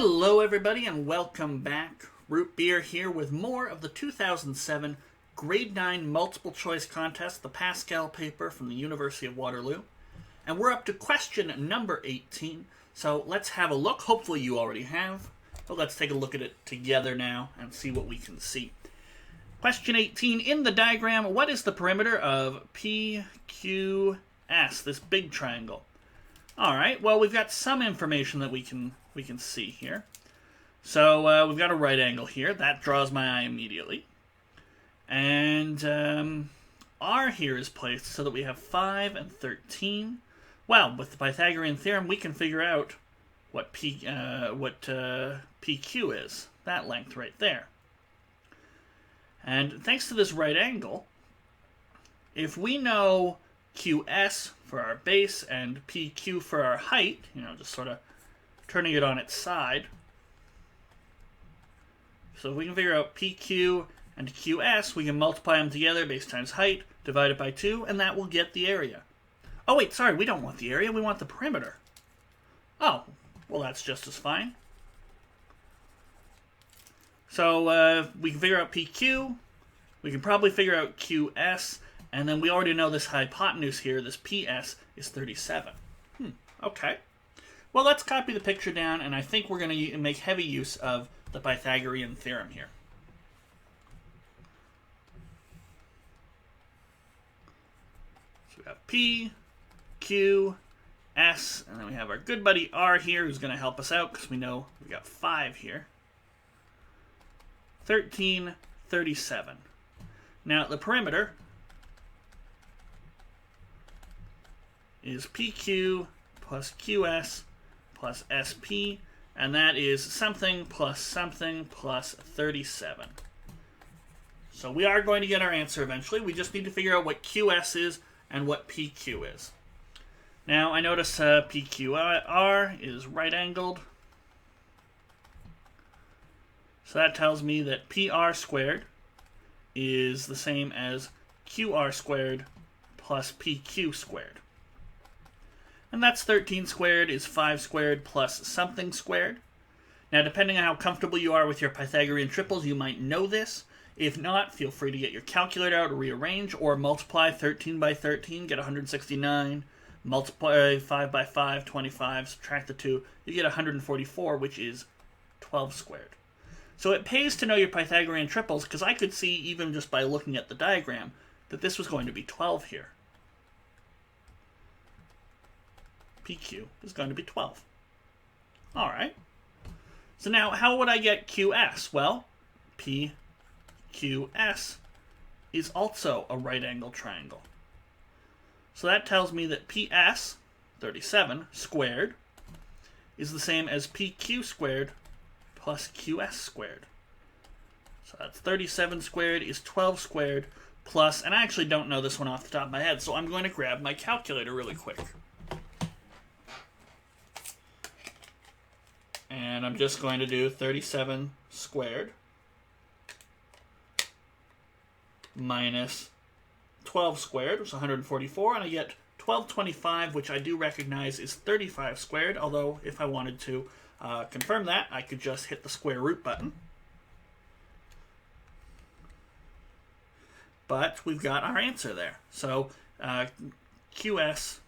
Hello everybody and welcome back. Root Beer here with more of the 2007 Grade 9 Multiple Choice Contest, the Pascal paper from the University of Waterloo. And we're up to question number 18, so let's have a look. Hopefully you already have, but let's take a look at it together now and see what we can see. Question 18, in the diagram, what is the perimeter of PQS, this big triangle? Alright, well we've got some information that we can see here. So we've got a right angle here. That draws my eye immediately. And R here is placed so that we have 5 and 13. Well, with the Pythagorean theorem, we can figure out what PQ is. That length right there. And thanks to this right angle, if we know QS for our base and PQ for our height, just sort of turning it on its side. So if we can figure out PQ and QS, we can multiply them together, base times height, divide it by 2, and that will get the area. Oh wait, sorry, we don't want the area, we want the perimeter. Oh, well that's just as fine. So we can figure out PQ, we can probably figure out QS, and then we already know this hypotenuse here, this PS, is 37. Okay. Well, let's copy the picture down, and I think we're going to make heavy use of the Pythagorean theorem here. So we have P, Q, S, and then we have our good buddy R here, who's going to help us out, because we know we got 5 here. 13, 37. Now, the perimeter is PQ plus QS plus SP, and that is something plus 37. So we are going to get our answer eventually. We just need to figure out what QS is and what PQ is. Now, I notice PQR is right-angled. So that tells me that PR squared is the same as QR squared plus PQ squared. And that's 13 squared is 5 squared plus something squared. Now, depending on how comfortable you are with your Pythagorean triples, you might know this. If not, feel free to get your calculator out or rearrange, or multiply 13 by 13, get 169. Multiply 5 by 5, 25, subtract the 2, you get 144, which is 12 squared. So it pays to know your Pythagorean triples, because I could see, even just by looking at the diagram, that this was going to be 12 here. PQ is going to be 12. Alright. So now, how would I get QS? Well, PQS is also a right-angled triangle. So that tells me that PS, 37, squared, is the same as PQ squared plus QS squared. So that's 37 squared is 12 squared plus, and I actually don't know this one off the top of my head, so I'm going to grab my calculator really quick. And I'm just going to do 37 squared minus 12 squared, which is 144, and I get 1225, which I do recognize is 35 squared, although if I wanted to confirm that, I could just hit the square root button. But we've got our answer there. So QS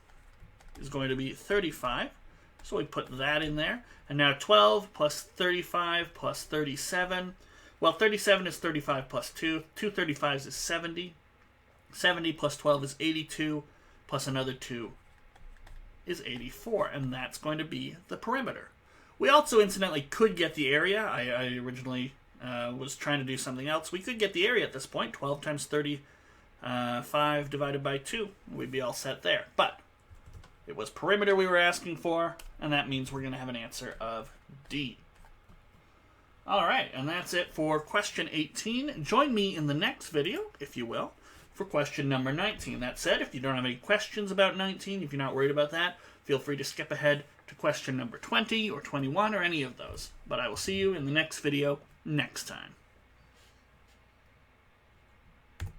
is going to be 35. So we put that in there. And now 12 plus 35 plus 37. Well, 37 is 35 plus 2. 2 35s is 70. 70 plus 12 is 82. Plus another 2 is 84. And that's going to be the perimeter. We also, incidentally, could get the area. I originally was trying to do something else. We could get the area at this point. 12 times 35 divided by 2. We'd be all set there. But it was perimeter we were asking for, and that means we're going to have an answer of D. Alright, and that's it for question 18. Join me in the next video, if you will, for question number 19. That said, if you don't have any questions about 19, if you're not worried about that, feel free to skip ahead to question number 20 or 21 or any of those. But I will see you in the next video next time.